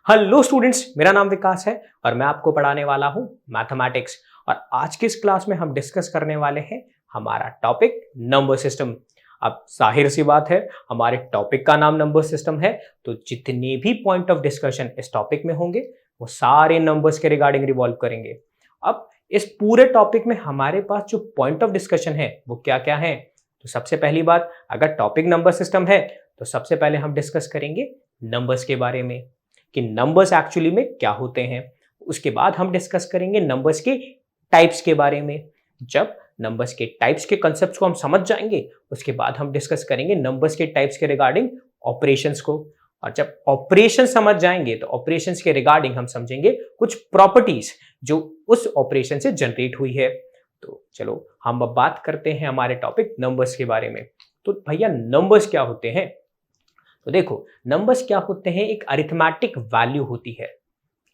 Hello students, मेरा नाम विकास है और मैं आपको पढ़ाने वाला हूं मैथमेटिक्स। और आज की इस क्लास में हम डिस्कस करने वाले हैं हमारा टॉपिक नंबर सिस्टम। अब जाहिर सी बात है, हमारे टॉपिक का नाम नंबर सिस्टम है, तो जितने भी पॉइंट ऑफ डिस्कशन इस टॉपिक में होंगे वो सारे नंबर्स के रिगार्डिंग रिवॉल्व करेंगे। अब इस पूरे टॉपिक में हमारे पास जो पॉइंट ऑफ डिस्कशन है वो क्या क्या है? तो सबसे पहली बात, अगर टॉपिक नंबर सिस्टम है तो सबसे पहले हम डिस्कस करेंगे नंबर्स के बारे में कि नंबर्स एक्चुअली में क्या होते हैं। उसके बाद हम डिस्कस करेंगे नंबर्स के टाइप्स के बारे में। जब नंबर्स के टाइप्स के कॉन्सेप्ट्स को हम समझ जाएंगे, उसके बाद हम डिस्कस करेंगे नंबर्स के टाइप्स के रिगार्डिंग ऑपरेशंस को। और जब ऑपरेशन समझ जाएंगे तो ऑपरेशंस के रिगार्डिंग हम समझेंगे कुछ प्रॉपर्टीज जो उस ऑपरेशन से जनरेट हुई है। तो चलो हम अब बात करते हैं हमारे टॉपिक नंबर्स के बारे में। तो भैया नंबर्स क्या होते हैं? तो देखो, नंबर्स क्या होते हैं? एक अरिथमेटिक वैल्यू होती है।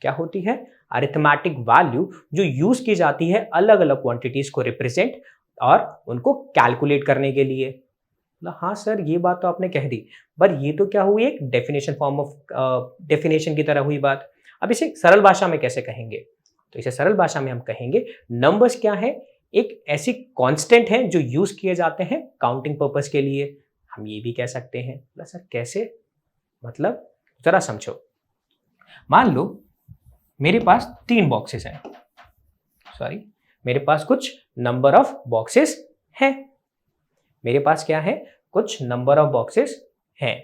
क्या होती है? अरिथमेटिक वैल्यू जो यूज की जाती है अलग अलग क्वांटिटीज को रिप्रेजेंट और उनको कैलकुलेट करने के लिए। हाँ सर, ये बात तो आपने कह दी, पर ये तो क्या हुई, एक डेफिनेशन फॉर्म ऑफ डेफिनेशन की तरह हुई बात। अब इसे सरल भाषा में कैसे कहेंगे? तो इसे सरल भाषा में हम कहेंगे नंबर्स क्या है, एक ऐसी कांस्टेंट है जो यूज किए जाते हैं काउंटिंग पर्पस के लिए। हम ये भी कह सकते हैं। सर कैसे? मतलब जरा समझो। मान लो मेरे पास 3 बॉक्सेस हैं, सॉरी मेरे पास कुछ नंबर ऑफ बॉक्सेस हैं। मेरे पास क्या है? कुछ नंबर ऑफ बॉक्सेस हैं।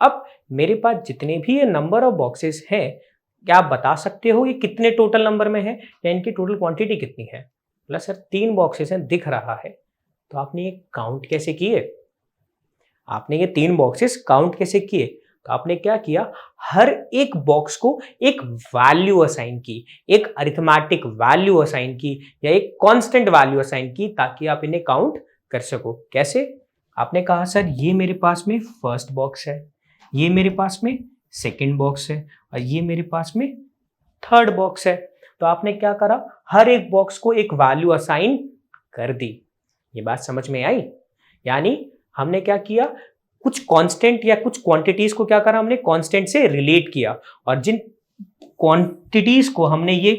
अब मेरे पास जितने भी ये नंबर ऑफ बॉक्सेस हैं, क्या आप बता सकते हो ये कितने टोटल नंबर में है या इनकी टोटल क्वांटिटी कितनी है? प्लस सर 3 बॉक्सेस हैं, दिख रहा है। तो आपने ये काउंट कैसे किए? आपने ये 3 बॉक्सेस काउंट कैसे किए? तो आपने क्या किया, हर एक बॉक्स को एक वैल्यू असाइन की, एक अरिथमेटिक वैल्यू असाइन की या एक कांस्टेंट वैल्यू असाइन की, ताकि आप इन्हें काउंट कर सको। कैसे? आपने कहा सर ये मेरे पास में फर्स्ट बॉक्स है, ये मेरे पास में सेकंड बॉक्स है और ये मेरे पास में थर्ड बॉक्स है। तो आपने क्या करा, हर एक बॉक्स को एक वैल्यू असाइन कर दी। ये बात समझ में आई? यानी हमने क्या किया, कुछ कांस्टेंट या कुछ क्वांटिटीज को क्या करा, हमने कांस्टेंट से रिलेट किया और जिन क्वांटिटीज को हमने ये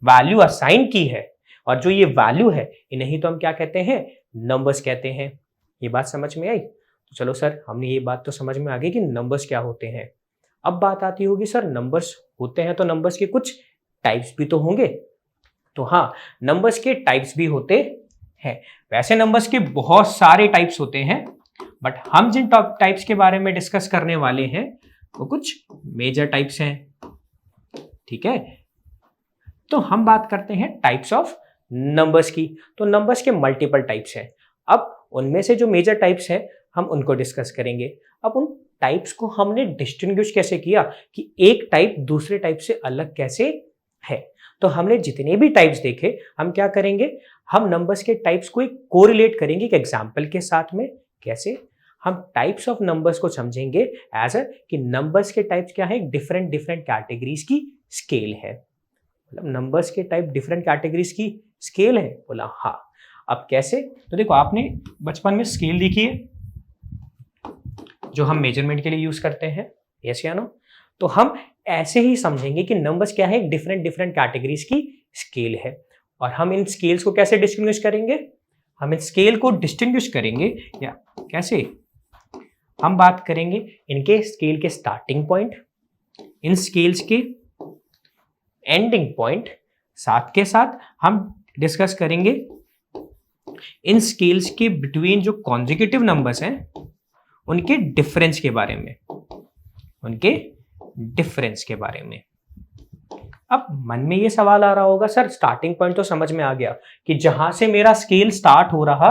वैल्यू असाइन की है और जो ये वैल्यू है, इन्हें ही तो हम क्या कहते हैं, नंबर्स कहते हैं। ये बात समझ में आई? तो चलो सर, हमने ये बात तो समझ में आ गई कि नंबर्स क्या होते हैं। अब बात आती होगी सर, नंबर्स होते हैं तो नंबर्स के कुछ टाइप्स भी तो होंगे। तो हाँ, नंबर्स के टाइप्स भी होते हैं। वैसे नंबर्स के बहुत सारे टाइप्स होते हैं, बट हम जिन टॉप टाइप्स के बारे में डिस्कस करने वाले हैं वो कुछ मेजर टाइप्स हैं। ठीक है, तो हम बात करते हैं टाइप्स ऑफ नंबर्स की। तो नंबर्स के मल्टीपल टाइप्स हैं। अब उनमें से जो मेजर टाइप्स हैं हम उनको डिस्कस करेंगे। अब उन टाइप्स को हमने डिस्टिंग्विश कैसे किया कि एक टाइप दूसरे टाइप से अलग कैसे है। तो हमने जितने भी टाइप्स देखे, हम क्या करेंगे, हम नंबर्स के टाइप्स को एक कोरिलेट करेंगे एक एग्जाम्पल के साथ में। कैसे? हम टाइप्स ऑफ नंबर्स को समझेंगे एज अ कि नंबर्स के टाइप्स क्या है, डिफरेंट डिफरेंट कैटेगरीज की स्केल है। मतलब नंबर्स के टाइप डिफरेंट कैटेगरीज की स्केल है। बोला हाँ। अब कैसे? तो देखो, आपने बचपन में स्केल देखी है जो हम मेजरमेंट के लिए यूज करते हैं, यस या नो? तो हम ऐसे ही समझेंगे कि नंबर्स क्या है, एक डिफरेंट डिफरेंट कैटेगरीज की स्केल है। और हम इन स्केल्स को कैसे डिस्टिंग्विश करेंगे? हम इन स्केल को डिस्टिंग्विश करेंगे या कैसे? हम बात करेंगे इनके स्केल के स्टार्टिंग पॉइंट, इन स्केल्स के एंडिंग पॉइंट, साथ के साथ हम डिस्कस करेंगे इन स्केल्स के बिटवीन जो कॉन्जिक्यूटिव नंबर्स हैं उनके डिफरेंस के बारे में, उनके डिफरेंस के बारे में। अब मन में ये सवाल आ रहा होगा, सर स्टार्टिंग पॉइंट तो समझ में आ गया कि जहां से मेरा स्केल स्टार्ट हो रहा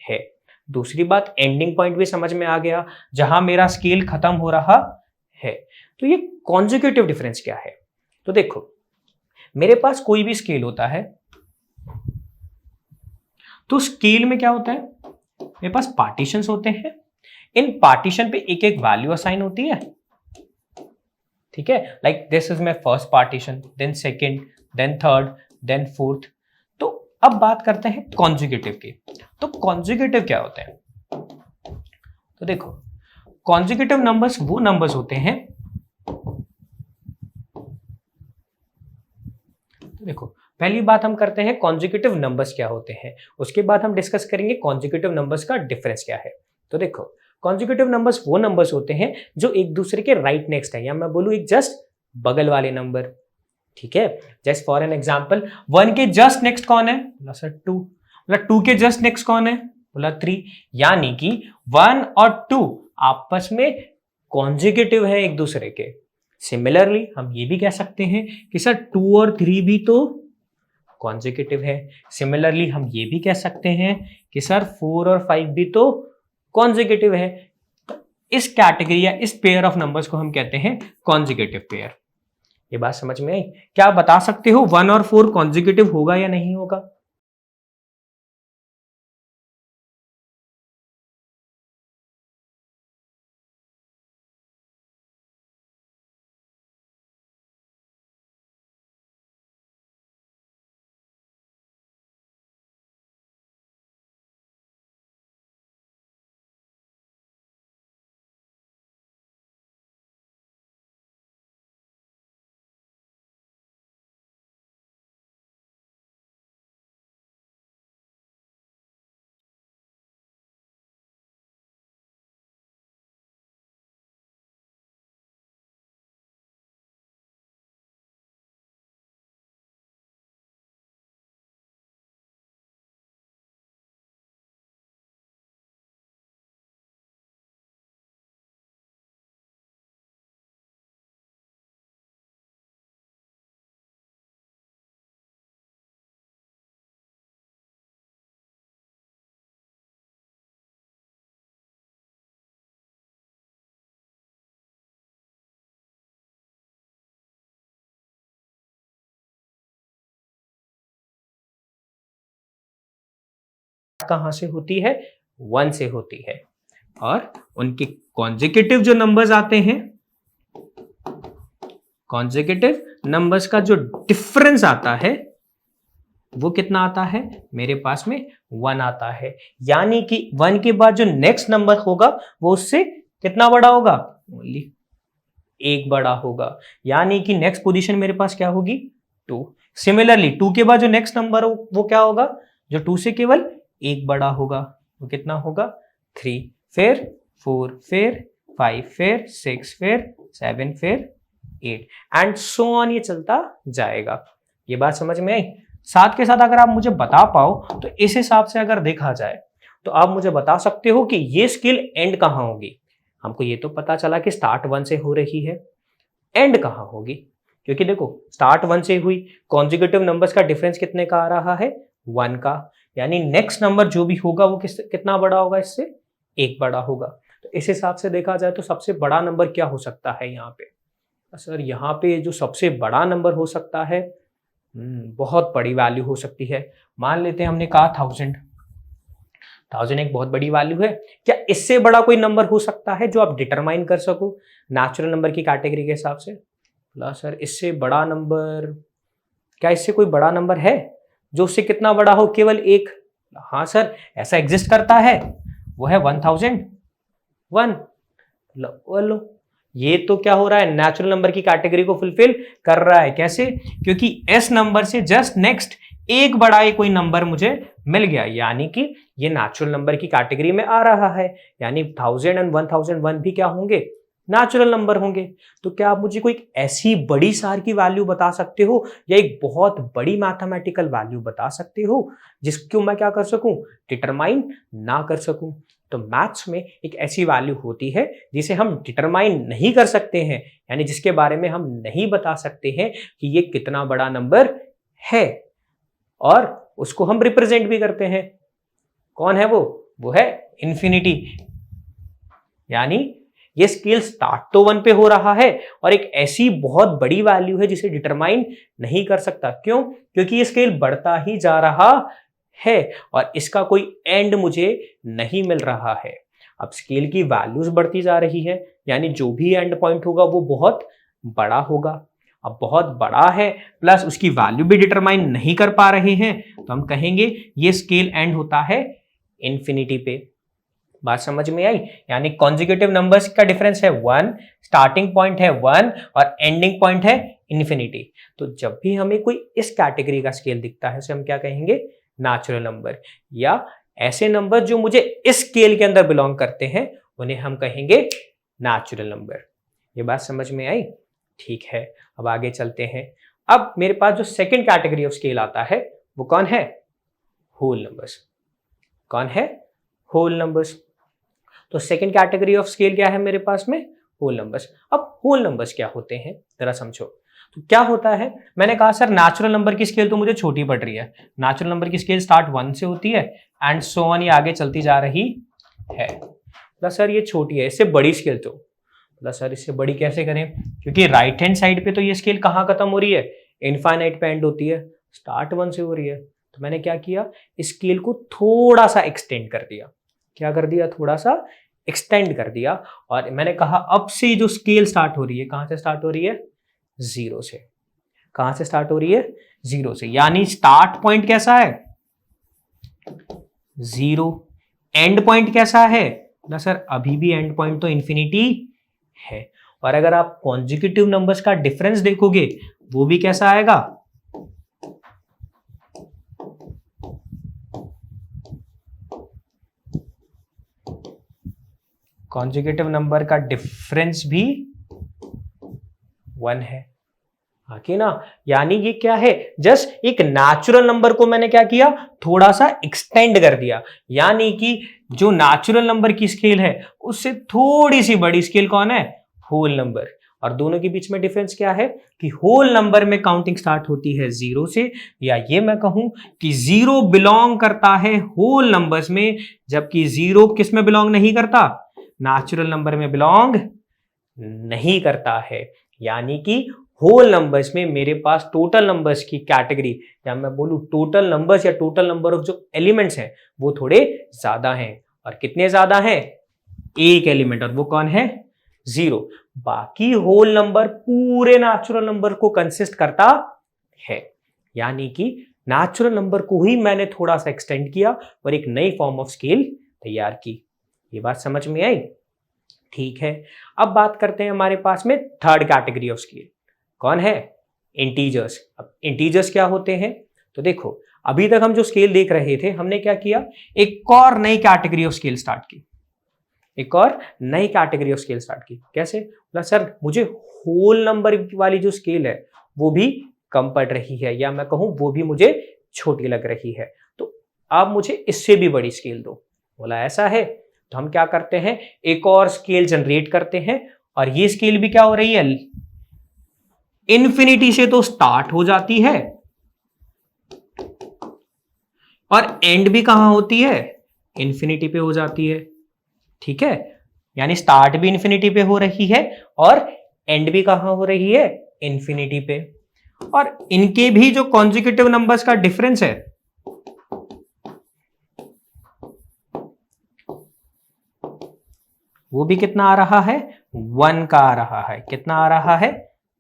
है। दूसरी बात, एंडिंग पॉइंट भी समझ में आ गया, जहां मेरा स्केल खत्म हो रहा है। तो ये कॉन्जिक्यूटिव डिफरेंस क्या है? तो देखो, मेरे पास कोई भी स्केल होता है, तो स्केल में क्या होता है, मेरे पास पार्टीशंस होते हैं। इन पार्टीशन पे एक एक वैल्यू असाइन होती है। ठीक है, like this is my first partition, then second, then third, then fourth. तो अब बात करते हैं कॉन्जिक्यूटिव की। तो कॉन्जिक्यूटिव क्या होते हैं? तो देखो, कॉन्जिक्यूटिव नंबर्स वो नंबर्स होते हैं पहली बात हम करते हैं कॉन्जिक्यूटिव नंबर्स क्या होते हैं, उसके बाद हम डिस्कस करेंगे कॉन्जिक्यूटिव नंबर्स का डिफरेंस क्या है। तो देखो, कॉन्जिक्यूटिव नंबर्स वो नंबर्स होते हैं जो एक दूसरे के राइट नेक्स्ट है, या मैं बोलूँ एक जस्ट बगल वाले नंबर। ठीक है, जस्ट फॉर एन एग्जाम्पल, 1 के जस्ट नेक्स्ट कौन है? बोला सर 2। बोला 2 के जस्ट नेक्स्ट कौन है? बोला 3। यानी कि 1 और 2 आपस में कॉन्जिक्यूटिव है एक दूसरे के। सिमिलरली हम ये भी कह सकते हैं कि सर 2 और 3 भी तो कॉन्जिक्यूटिव है। सिमिलरली हम ये भी कह सकते हैं कि सर 4 और 5 भी तो कॉन्जिक्यूटिव है। इस कैटेगरी या इस पेयर ऑफ नंबर्स को हम कहते हैं कॉन्जिक्यूटिव पेयर। ये बात समझ में आई? क्या आप बता सकते हो 1 और 4 कॉन्जिक्यूटिव होगा या नहीं होगा? कहां से होती है? 1 से होती है। और उनके कॉन्जिक्यूटिव जो नंबर्स आते हैं, कॉन्जिक्यूटिव नंबर्स का जो डिफरेंस आता है वो कितना आता है? मेरे पास में 1 आता है। यानी कि 1 के बाद जो नेक्स्ट नंबर होगा वो उससे कितना बड़ा होगा? ओनली 1 बड़ा होगा। यानी कि नेक्स्ट पोजीशन मेरे पास क्या होगी? 2। सिमिलरली 2 के बाद जो नेक्स्ट नंबर हो वो क्या होगा? जो 2 से केवल 1 बड़ा होगा, वो कितना होगा? 3, फिर 4, फिर 5, फिर 6, फिर 7, फिर 8 एंड सो ऑन, ये चलता जाएगा। ये बात समझ में आई? साथ के साथ अगर आप मुझे बता पाओ तो इस हिसाब से अगर देखा जाए तो आप मुझे बता सकते हो कि ये स्केल एंड कहां होगी। हमको ये तो पता चला कि स्टार्ट 1 से हो रही है, एंड कहां होगी? क्योंकि देखो, स्टार्ट 1 से हुई, कॉन्जिक्यूटिव नंबर्स का डिफरेंस कितने का आ रहा है? 1 का। यानी नेक्स्ट नंबर जो भी होगा वो कितना बड़ा होगा? इससे 1 बड़ा होगा। तो इस हिसाब से देखा जाए तो सबसे बड़ा नंबर क्या हो सकता है यहाँ पे? सर यहाँ पे जो सबसे बड़ा नंबर हो सकता है, बहुत बड़ी वैल्यू हो सकती है। मान लेते हैं हमने कहा 1000 एक बहुत बड़ी वैल्यू है। क्या इससे बड़ा कोई नंबर हो सकता है जो आप डिटरमाइन कर सको नेचुरल नंबर की कैटेगरी के हिसाब से? सर इससे बड़ा नंबर, क्या इससे कोई बड़ा नंबर है जो उससे कितना बड़ा हो? केवल 1। हाँ सर, ऐसा एग्जिस्ट करता है, वो है 1001। लो, ये तो क्या हो रहा है? नेचुरल नंबर की कैटेगरी को फुलफिल कर रहा है। कैसे? क्योंकि एस नंबर से जस्ट नेक्स्ट 1 बड़ा कोई नंबर मुझे मिल गया, यानी कि ये नेचुरल नंबर की कैटेगरी में आ रहा है। यानी 1000 एंड 1001 भी क्या होंगे? नेचुरल नंबर होंगे। तो क्या आप मुझे कोई ऐसी बड़ी सार की वैल्यू बता सकते हो या एक बहुत बड़ी मैथमेटिकल वैल्यू बता सकते हो जिसको मैं क्या कर सकूं? डिटरमाइन ना कर सकूं। तो मैथ्स में एक ऐसी वैल्यू होती है जिसे हम डिटरमाइन नहीं कर सकते हैं, यानी जिसके बारे में हम नहीं बता सकते हैं कि ये कितना बड़ा नंबर है, और उसको हम रिप्रेजेंट भी करते हैं। कौन है वो है इन्फिनिटी। यानी ये स्केल स्टार्ट तो 1 पे हो रहा है और एक ऐसी बहुत बड़ी वैल्यू है जिसे डिटरमाइन नहीं कर सकता। क्यों? क्योंकि ये स्केल बढ़ता ही जा रहा है और इसका कोई एंड मुझे नहीं मिल रहा है। अब स्केल की वैल्यूज बढ़ती जा रही है, यानी जो भी एंड पॉइंट होगा वो बहुत बड़ा होगा। अब बहुत बड़ा है प्लस उसकी वैल्यू भी डिटरमाइन नहीं कर पा रहे हैं, तो हम कहेंगे ये स्केल एंड होता है इन्फिनिटी पे। बात समझ में आई? यानी कॉन्जिक्यूटिव नंबर्स का डिफरेंस है 1, स्टार्टिंग पॉइंट है 1 और एंडिंग पॉइंट है इन्फिनिटी। तो जब भी हमें कोई इस कैटेगरी का स्केल दिखता है उसे हम क्या कहेंगे, नेचुरल नंबर, या ऐसे नंबर जो मुझे इस स्केल के अंदर बिलोंग करते हैं उन्हें हम कहेंगे नेचुरल नंबर। ये बात समझ में आई? ठीक है, अब आगे चलते हैं। अब मेरे पास जो सेकंड कैटेगरी ऑफ स्केल आता है वो कौन है, होल नंबर्स। कौन है, होल नंबर्स। तो सेकंड कैटेगरी ऑफ स्केल क्या है मेरे पास में, होल नंबर्स। अब होल नंबर्स क्या होते हैं जरा समझो। तो क्या होता है, मैंने कहा सर नेचुरल नंबर की स्केल तो मुझे छोटी पड़ रही है, नेचुरल नंबर की स्केल स्टार्ट 1 से होती है एंड सो ऑन, ये आगे चलती जा रही है। मतलब सर ये छोटी है, इससे बड़ी स्केल तो, मतलब सर इससे बड़ी कैसे करें, क्योंकि राइट हैंड साइड पे तो ये स्केल कहाँ खत्म हो रही है, इनफाइनाइट पे एंड होती है, स्टार्ट 1 से हो रही है। तो मैंने क्या किया, स्केल को थोड़ा सा एक्सटेंड कर दिया। क्या कर दिया, थोड़ा सा एक्सटेंड कर दिया। और मैंने कहा अब से जो स्केल स्टार्ट हो रही है, कहां से स्टार्ट हो रही है, 0 से। कहां से स्टार्ट हो रही है, 0 से। यानी स्टार्ट पॉइंट कैसा है, 0। एंड पॉइंट कैसा है ना सर, अभी भी एंड पॉइंट तो इन्फिनिटी है। और अगर आप कॉन्जिक्यूटिव नंबर्स का डिफरेंस देखोगे वो भी कैसा आएगा, कॉन्जिक्यूटिव नंबर का डिफरेंस भी 1 है। कि ना, यानी ये क्या है, जस्ट एक नेचुरल नंबर को मैंने क्या किया, थोड़ा सा एक्सटेंड कर दिया। यानी कि जो नेचुरल नंबर की स्केल है उससे थोड़ी सी बड़ी स्केल कौन है, होल नंबर। और दोनों के बीच में डिफरेंस क्या है कि होल नंबर में काउंटिंग स्टार्ट होती है 0 से, या ये मैं कहूं कि 0 बिलोंग करता है होल नंबर्स में, जबकि 0 किस में बिलोंग नहीं करता, नेचुरल नंबर में बिलोंग नहीं करता है। यानी कि होल नंबर्स में मेरे पास टोटल नंबर्स की कैटेगरी, या मैं बोलूं टोटल नंबर्स या टोटल नंबर ऑफ जो एलिमेंट्स हैं वो थोड़े ज्यादा हैं। और कितने ज्यादा हैं, एक एलिमेंट, और वो कौन है, 0। बाकी होल नंबर पूरे नेचुरल नंबर को कंसिस्ट करता है। यानी कि नेचुरल नंबर को ही मैंने थोड़ा सा एक्सटेंड किया और एक नई फॉर्म ऑफ स्केल तैयार की। ये बात समझ में आई? ठीक है, अब बात करते हैं हमारे पास में थर्ड कैटेगरी ऑफ स्केल, कौन है, इंटीजर्स। अब इंटीजर्स क्या होते हैं, तो देखो अभी तक हम जो स्केल देख रहे थे हमने क्या किया, एक और नई कैटेगरी ऑफ स्केल स्टार्ट की। एक और नई कैटेगरी ऑफ स्केल स्टार्ट की, कैसे, बोला सर मुझे होल नंबर वाली जो स्केल है वो भी कम पड़ रही है, या मैं कहूं वो भी मुझे छोटी लग रही है, तो आप मुझे इससे भी बड़ी स्केल दो। बोला ऐसा है, तो हम क्या करते हैं, एक और स्केल जनरेट करते हैं, और ये स्केल भी क्या हो रही है, इन्फिनिटी से तो स्टार्ट हो जाती है और एंड भी कहां होती है, इन्फिनिटी पे हो जाती है। ठीक है, यानी स्टार्ट भी इन्फिनिटी पे हो रही है और एंड भी कहां हो रही है, इन्फिनिटी पे। और इनके भी जो कॉन्जिक्यूटिव नंबर्स का डिफरेंस है वो भी कितना आ रहा है, 1 का आ रहा है। कितना आ रहा है,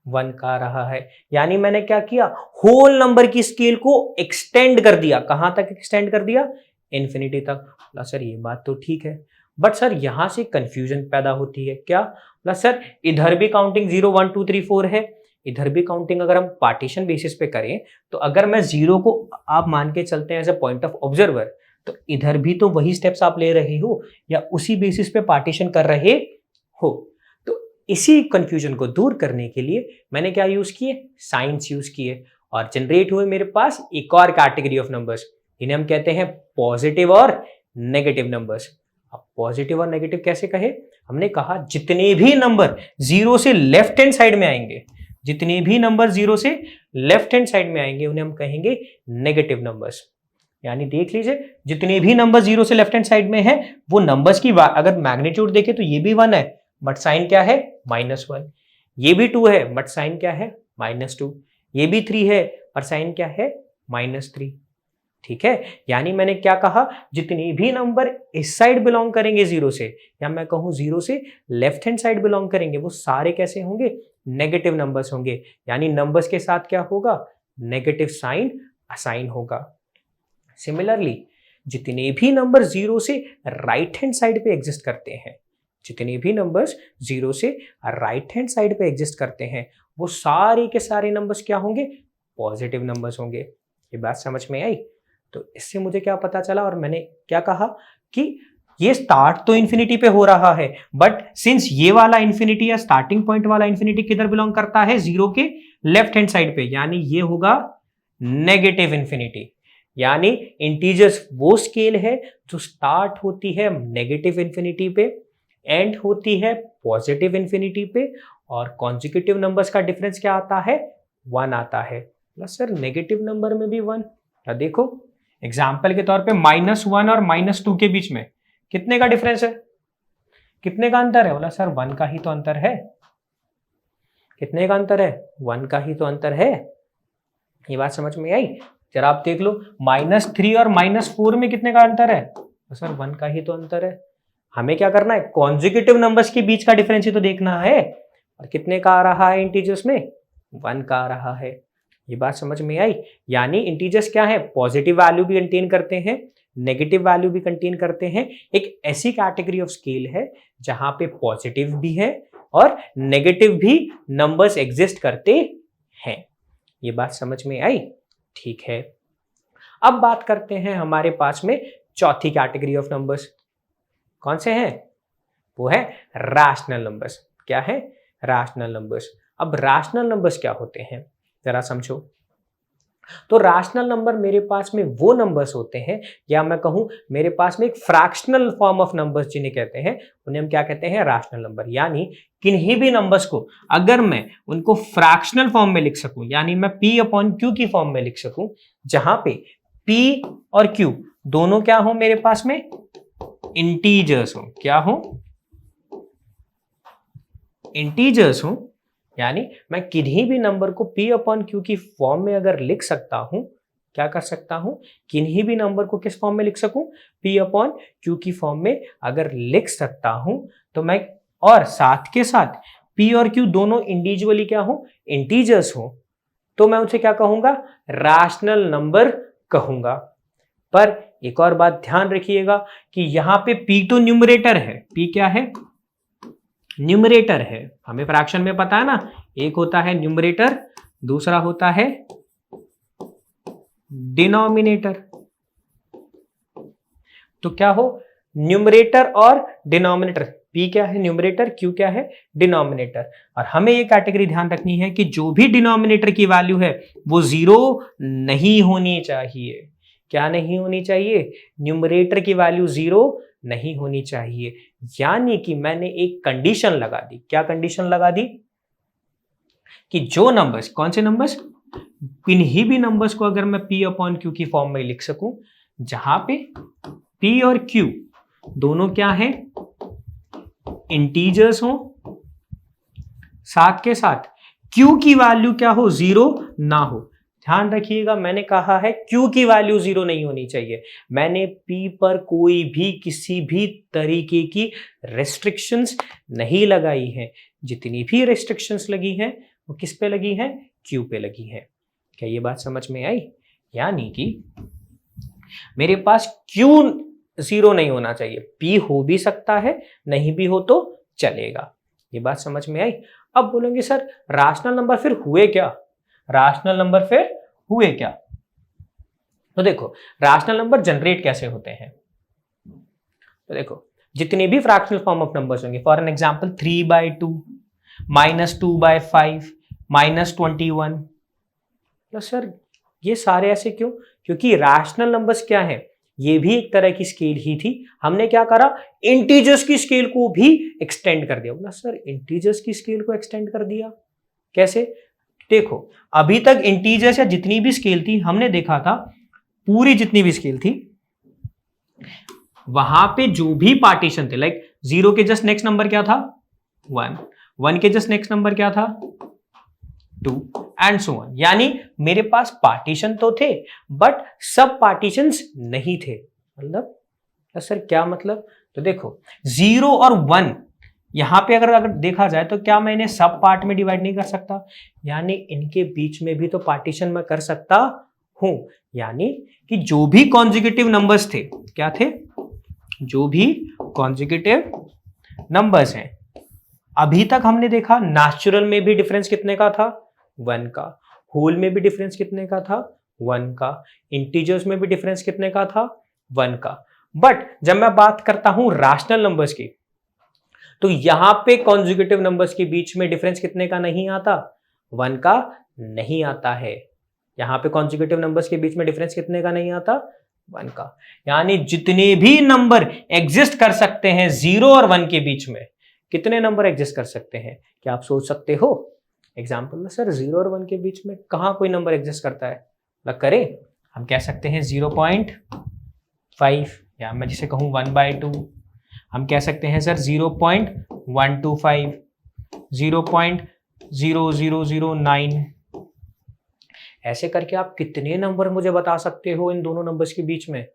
1 का आ रहा है। यानी मैंने क्या किया, होल नंबर की स्केल को एक्सटेंड कर दिया। कहां तक एक्सटेंड कर दिया, इन्फिनिटी तक। सर ये बात तो ठीक है, बट सर यहां से कंफ्यूजन पैदा होती है। क्या, सर इधर भी काउंटिंग 0 1 2 3 4 है, इधर भी काउंटिंग अगर हम पार्टीशन बेसिस पे करें, तो अगर मैं 0 को आप मान के चलते हैं as a point of observer, तो इधर भी तो वही स्टेप्स आप ले रहे हो या उसी बेसिस पे पार्टीशन कर रहे हो। तो इसी कंफ्यूजन को दूर करने के लिए मैंने क्या यूज किए, साइंस यूज किए, और जनरेट हुए मेरे पास एक और कैटेगरी ऑफ नंबर्स, इन्हें हम कहते हैं पॉजिटिव और नेगेटिव नंबर्स। अब पॉजिटिव और नेगेटिव कैसे कहे, हमने कहा जितने भी नंबर 0 से लेफ्ट हैंड साइड में आएंगे, जितने भी नंबर 0 से लेफ्ट हैंड साइड में आएंगे उन्हें हम कहेंगे नेगेटिव नंबर्स। यानी देख लीजिए, जितने भी नंबर 0 से लेफ्ट हैंड साइड में है वो नंबर्स की अगर मैग्नीट्यूड देखें तो ये भी 1 है बट साइन क्या है, -1। ये भी 2 है बट साइन क्या है, -2। ये भी 3 है पर साइन क्या है, -3। ठीक है, यानी मैंने क्या कहा, जितने भी नंबर इस साइड बिलोंग करेंगे 0 से, या मैं कहूं 0 से लेफ्ट हैंड साइड बिलोंग करेंगे, वो सारे कैसे होंगे, नेगेटिव नंबर्स होंगे। यानी नंबर्स के साथ क्या होगा, नेगेटिव साइन असाइन होगा। सिमिलरली जितने भी नंबर 0 से राइट हैंड साइड पे एग्जिस्ट करते हैं, जितने भी नंबर्स जीरो से राइट हैंड साइड पे एग्जिस्ट करते हैं वो सारे के सारे नंबर्स क्या होंगे, पॉजिटिव नंबर्स होंगे। ये बात समझ में आई? तो इससे मुझे क्या पता चला और मैंने क्या कहा कि ये स्टार्ट तो इंफिनिटी पे हो रहा है, बट सिंस ये वाला इंफिनिटी या स्टार्टिंग पॉइंट वाला इंफिनिटी किधर बिलोंग करता है, जीरो के लेफ्ट हैंड साइड पे, यानी ये होगा नेगेटिव इंफिनिटी। यानी इंटीजर्स वो स्केल है जो स्टार्ट होती है नेगेटिव इंफिनिटी पे, एंड होती है पॉजिटिव इंफिनिटी पे, और कॉन्जिक्यूटिव नंबर्स का डिफरेंस क्या आता है, 1 आता है। सर नेगेटिव नंबर में भी 1, देखो एग्जाम्पल के तौर पे -1 और -2 के बीच में कितने का डिफरेंस है, कितने का अंतर है? बोला सर 1 का ही तो अंतर है। कितने का अंतर है? 1 का ही तो अंतर है। ये बात समझ में आई? जरा आप देख लो, -3 और -4 में कितने का अंतर है? तो सर 1 का ही तो अंतर है। हमें क्या करना है, कॉन्जिक्यूटिव नंबर्स के बीच का डिफरेंस ही तो देखना है, और कितने का आ रहा है इंटीजर्स में, 1 का आ रहा है। ये बात समझ में आई? यानी इंटीजर्स क्या है, पॉजिटिव वैल्यू भी कंटेन करते हैं, नेगेटिव वैल्यू भी कंटेन करते हैं। एक ऐसी कैटेगरी ऑफ स्केल है जहां पे पॉजिटिव भी है और नेगेटिव भी नंबर्स एग्जिस्ट करते हैं। ये बात समझ में आई? ठीक है, अब बात करते हैं हमारे पास में चौथी कैटेगरी ऑफ नंबर्स। कौन से हैं? वो है रैशनल नंबर्स। क्या है? Rational numbers. अब रैशनल नंबर्स क्या होते हैं जरा समझो। तो रैशनल नंबर मेरे पास में वो नंबर्स होते हैं, या मैं कहूं मेरे पास में एक फ्रैक्शनल फॉर्म ऑफ नंबर्स जिन्हें कहते हैं, उन्हें हम क्या कहते हैं, रैशनल नंबर। यानी किन्हीं भी नंबर्स को अगर मैं उनको फ्रैक्शनल फॉर्म में लिख सकूं, यानी मैं p/q की फॉर्म में लिख सकूं, जहां पे p और q दोनों क्या हो मेरे पास में, इंटीजर्स हो। क्या हो? इंटीजर्स हो। यानी मैं किन्हीं भी नंबर को p/q की फॉर्म में अगर लिख सकता हूं, क्या कर सकता हूं, किन्हीं भी नंबर को किस फॉर्म में लिख सकूं, p/q की फॉर्म में अगर लिख सकता हूं, तो मैं, और साथ के साथ p और q दोनों इंडिविजुअली क्या हो, इंटीजर्स हो, तो मैं उसे क्या कहूंगा, रैशनल नंबर कहूंगा। पर एक और बात ध्यान रखिएगा कि यहां पे p तो न्यूमरेटर है, p क्या है, न्यूमरेटर है। हमें फ्रैक्शन में पता है ना, एक होता है न्यूमरेटर, दूसरा होता है डिनोमिनेटर। तो क्या हो, न्यूमरेटर और डिनोमिनेटर, p क्या है न्यूमरेटर, q क्या है डिनोमिनेटर। और हमें ये कैटेगरी ध्यान रखनी है कि जो भी डिनोमिनेटर की वैल्यू है वो 0 नहीं होनी चाहिए। क्या नहीं होनी चाहिए, न्यूमरेटर की वैल्यू 0 नहीं होनी चाहिए। यानी कि मैंने एक कंडीशन लगा दी। क्या कंडीशन लगा दी, कि जो नंबर्स, कौन से नंबर्स, किन्हीं भी नंबर्स को अगर मैं p/q की फॉर्म में लिख सकूं, जहां पे p और q दोनों क्या है, इंटीजर्स हो, साथ के साथ q की वैल्यू क्या हो, 0 ना हो। ध्यान रखिएगा, मैंने कहा है q की वैल्यू 0 नहीं होनी चाहिए। मैंने p पर कोई भी किसी भी तरीके की रेस्ट्रिक्शंस नहीं लगाई है। जितनी भी रेस्ट्रिक्शंस लगी हैं वो किस पे लगी हैं, q पे लगी हैं। क्या ये बात समझ में आई? यानी कि मेरे पास q 0 नहीं होना चाहिए, p हो भी सकता है, नहीं भी हो तो चलेगा। ये बात समझ में आई? अब बोलेंगे सर रैशनल नंबर फिर हुए क्या, रैशनल नंबर फिर हुए क्या? तो देखो रैशनल नंबर जनरेट कैसे होते हैं। तो देखो जितने भी फ्रैक्शनल फॉर्म ऑफ नंबर्स होंगे, फॉर एन एग्जांपल 3/2, -2/5, -21, तो सर ये सारे ऐसे क्यों, क्योंकि रैशनल नंबर्स क्या है, ये भी एक तरह की स्केल ही थी। हमने क्या करा, इंटीजर्स की स्केल को भी एक्सटेंड कर दिया। बोला सर इंटीजर्स की स्केल को एक्सटेंड कर दिया कैसे? देखो अभी तक इंटीजर्स या जितनी भी स्केल थी, हमने देखा था पूरी जितनी भी स्केल थी वहां पे जो भी पार्टीशन थे, लाइक 0 के जस्ट नेक्स्ट नंबर क्या था, 1, 1 के जस्ट नेक्स्ट नंबर क्या था, 2 एंड सो ऑन। यानी मेरे पास पार्टीशन तो थे बट सब पार्टीशंस नहीं थे। मतलब सर क्या मतलब, तो देखो 0 और 1 यहां पे अगर देखा जाए तो क्या मैं इन्हें सब पार्ट में डिवाइड नहीं कर सकता, यानी इनके बीच में भी तो पार्टीशन मैं कर सकता हूं। यानी कि जो भी कॉन्जिक्यूटिव नंबर्स थे, क्या थे, जो भी कॉन्जिक्यूटिव नंबर्स हैं। अभी तक हमने देखा नेचुरल में भी डिफरेंस कितने का था, 1 का, होल में भी डिफरेंस कितने का था, 1 का, इंटीजर्स में भी डिफरेंस कितने का था, 1 का। बट जब मैं बात करता हूं रैशनल नंबर्स की, तो यहां पे कॉन्जुगेटिव नंबर्स के बीच में डिफरेंस कितने का नहीं आता, 1 का नहीं आता है। यहां पे कॉन्जुगेटिव नंबर्स के बीच में डिफरेंस कितने का नहीं आता, 1 का। यानी जितने भी नंबर एग्जिस्ट कर सकते हैं 0 और 1 के बीच में, कितने नंबर एग्जिस्ट कर सकते हैं, क्या आप सोच सकते हो? एग्जाम्पल में सर 0 और 1 के बीच में कहां कोई नंबर एग्जिस्ट करता है, करें, हम कह सकते हैं 0.5, या मैं जिसे कहूं 1/2, हम कह सकते हैं सर 0.125, 0.0009। ऐसे करके आप कितने नंबर मुझे बता सकते हो इन दोनों नंबर्स के बीच में?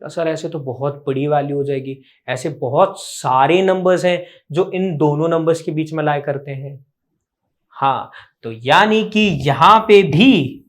सर ऐसे तो बहुत बड़ी वैल्यू हो जाएगी, ऐसे बहुत सारे नंबर्स हैं जो इन दोनों नंबर्स के बीच में लाई करते हैं। हाँ, तो यानी कि यहां पे भी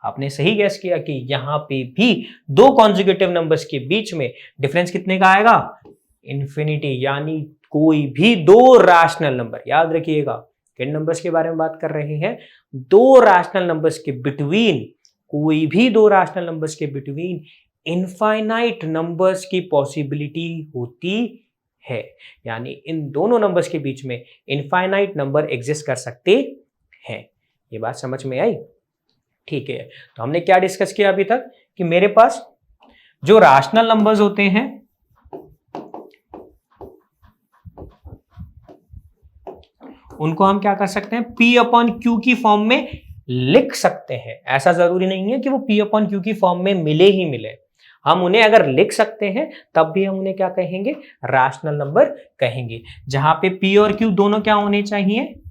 आपने सही गैस किया कि यहां पे भी दो कॉन्जुगेटिव नंबर्स के बीच में डिफरेंस कितने का आएगा, इन्फिनिटी। यानी कोई भी दो रैशनल नंबर, याद रखिएगा किन नंबर्स के बारे में बात कर रहे हैं, दो रैशनल नंबर्स के बिटवीन, कोई भी दो रैशनल नंबर्स के बिटवीन इनफाइनाइट नंबर्स की पॉसिबिलिटी होती है। यानी इन दोनों नंबर्स के बीच में इनफाइनाइट नंबर एग्जिस्ट कर सकते हैं। ये बात समझ में आई? ठीक है, तो हमने क्या डिस्कस किया अभी तक कि मेरे पास जो रैशनल नंबर्स होते हैं उनको हम क्या कर सकते हैं, P/Q की फॉर्म में लिख सकते हैं। ऐसा जरूरी नहीं है कि वो P/Q की फॉर्म में मिले ही मिले, हम उन्हें अगर लिख सकते हैं तब भी हम उन्हें क्या कहेंगे, रैशनल नंबर कहेंगे। जहां पे P और Q दोनों क्या होने चाहिए,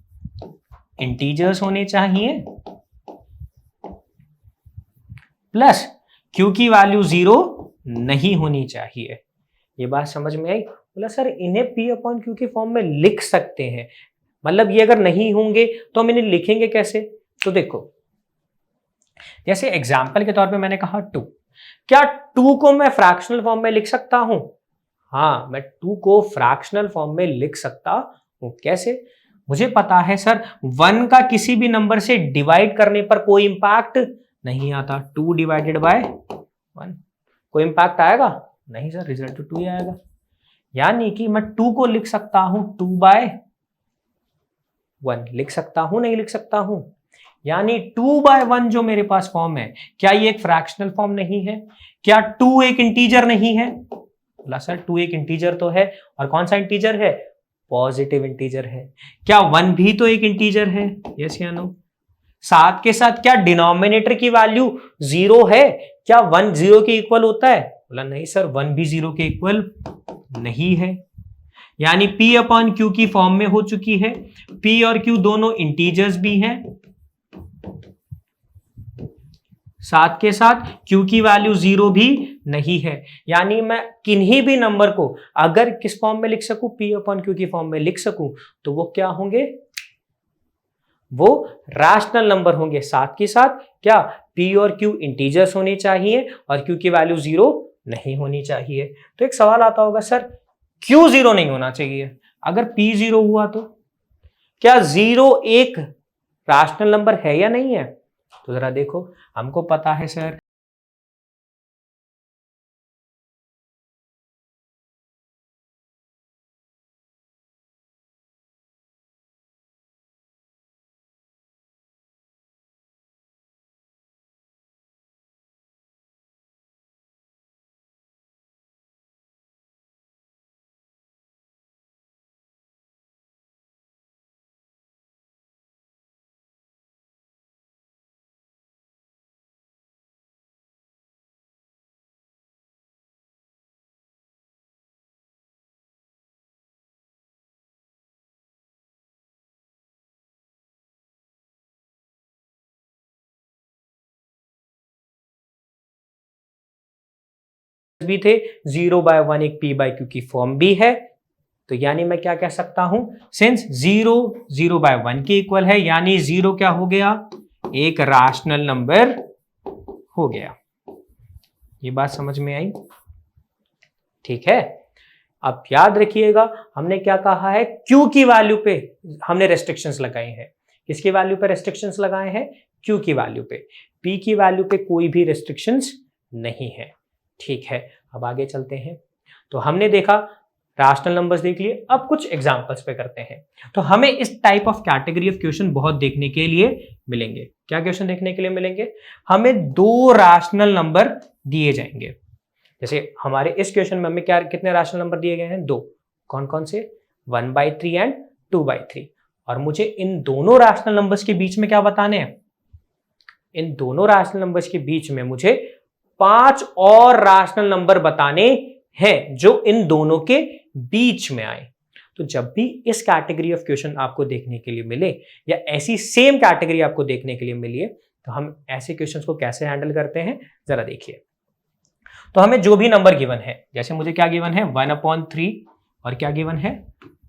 इंटीजर्स होने चाहिए, प्लस Q की वैल्यू 0 नहीं होनी चाहिए। ये बात समझ में आई? बोला सर इन्हें P/Q की फॉर्म में लिख सकते हैं, मतलब ये अगर नहीं होंगे तो हम इन्हें लिखेंगे कैसे? तो देखो, जैसे एग्जाम्पल के तौर पे मैंने कहा 2, क्या 2 को मैं फ्रैक्शनल फॉर्म में लिख सकता हूं? हाँ, मैं 2 को फ्रैक्शनल फॉर्म में लिख सकता हूं। कैसे? मुझे पता है सर 1 का किसी भी नंबर से डिवाइड करने पर कोई इंपैक्ट नहीं आता। 2 डिवाइडेड बाय 1 कोई इंपैक्ट आएगा? नहीं सर, रिजल्ट तो 2 ही आएगा। यानी कि मैं 2 को लिख सकता हूं 2/1, लिख सकता हूं नहीं लिख सकता हूं? यानी 2/1 जो मेरे पास फॉर्म है, क्या ये एक फ्रैक्शनल फॉर्म नहीं है? क्या 2 एक इंटीजर नहीं है? बोला सर 2 एक इंटीजर तो है, और कौन सा इंटीजर है, पॉजिटिव इंटीजर है। क्या 1 भी तो एक इंटीजर है? यस या नो? साथ के साथ क्या डिनोमिनेटर की वैल्यू 0 है? क्या 1 0 के इक्वल होता है? बोला नहीं सर, 1 भी 0 के इक्वल नहीं है। यानी P/Q की फॉर्म में हो चुकी है। P और Q दोनों इंटीजर्स भी हैं, साथ के साथ Q की वैल्यू 0 भी नहीं है। यानी मैं किन्हीं भी नंबर को अगर किस फॉर्म में लिख सकूं, P/Q की फॉर्म में लिख सकूं, तो वो क्या होंगे, वो रैशनल नंबर होंगे। साथ के साथ क्या, P और Q इंटीजर्स होने चाहिए और Q की वैल्यू 0 नहीं होनी चाहिए। तो एक सवाल आता होगा सर Q 0 नहीं होना चाहिए, अगर P 0 हुआ तो क्या 0 एक रैशनल नंबर है या नहीं है? तो जरा देखो, हमको पता है सर भी थे, 0/1 एक P/Q की फॉर्म भी है। तो यानी मैं क्या कह सकता हूं, सिंस 0 0/1 के इक्वल है, यानी 0 क्या हो गया, एक रैशनल नंबर हो गया। ये बात समझ में आई? ठीक है, अब याद रखिएगा हमने क्या कहा है, Q की वैल्यू पे हमने रेस्ट्रिक्शंस लगाए हैं। किसकी वैल्यू पे रेस्ट्रिक्शंस लगाए हैं? Q की वैल्यू पे। P की वैल्यू पे कोई भी रेस्ट्रिक्शंस नहीं है। ठीक है, अब आगे चलते हैं। तो हमने देखा रैशनल नंबर्स देख लिए, अब कुछ एग्जांपल्स पे करते हैं। तो हमें इस type of category of question बहुत देखने के लिए मिलेंगे। क्या क्वेश्चन देखने के लिए मिलेंगे? हमें दो रैशनल नंबर दिए जाएंगे। जैसे हमारे इस क्वेश्चन में हमें क्या कितने रैशनल नंबर दिए गए हैं? दो। कौन कौन से? 1/3 एंड 2/3। और मुझे इन दोनों रैशनल नंबर्स के बीच में क्या बताने हैं? इन दोनों रैशनल नंबर्स के बीच में मुझे 5 और रैशनल नंबर बताने हैं जो इन दोनों के बीच में आए। तो जब भी इस कैटेगरी ऑफ क्वेश्चन आपको देखने के लिए मिले या ऐसी सेम कैटेगरी आपको देखने के लिए मिली है, तो हम ऐसे क्वेश्चंस को कैसे हैंडल करते हैं जरा देखिए। तो हमें जो भी नंबर गिवन है, जैसे मुझे क्या गिवन है? 1/3 और क्या गिवन है?